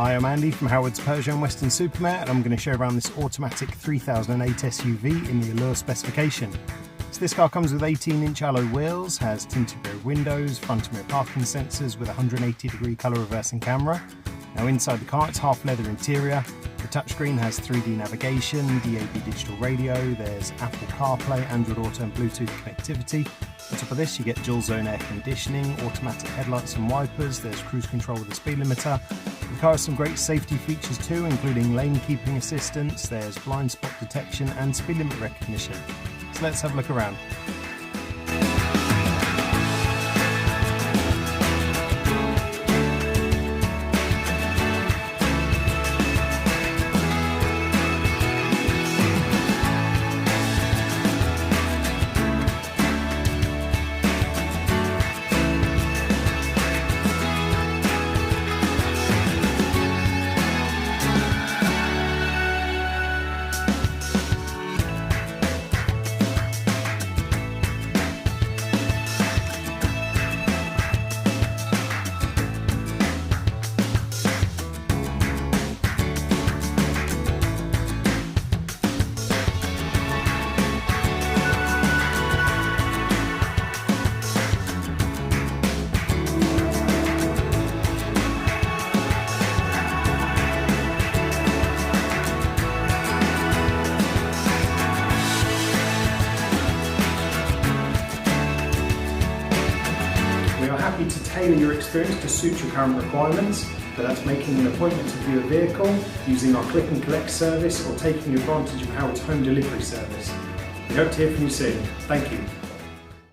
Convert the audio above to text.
Hi, I'm Andy from Howard's Peugeot and Western Supermare, and I'm going to show around this automatic 3008 SUV in the Allure specification. So this car comes with 18-inch alloy wheels, has tinted rear windows, front and rear parking sensors with a 180-degree colour reversing camera. Now inside the car it's half leather interior. The touchscreen has 3D navigation, DAB digital radio, there's Apple CarPlay, Android Auto and Bluetooth connectivity. On top of this you get dual zone air conditioning, automatic headlights and wipers, there's cruise control with a speed limiter. The car has some great safety features too, including lane keeping assistance, there's blind spot detection and speed limit recognition. So let's have a look around. We are happy to tailor your experience to suit your current requirements, whether that's making an appointment to view a vehicle, using our click and collect service, or taking advantage of Howard's home delivery service. We hope to hear from you soon. Thank you.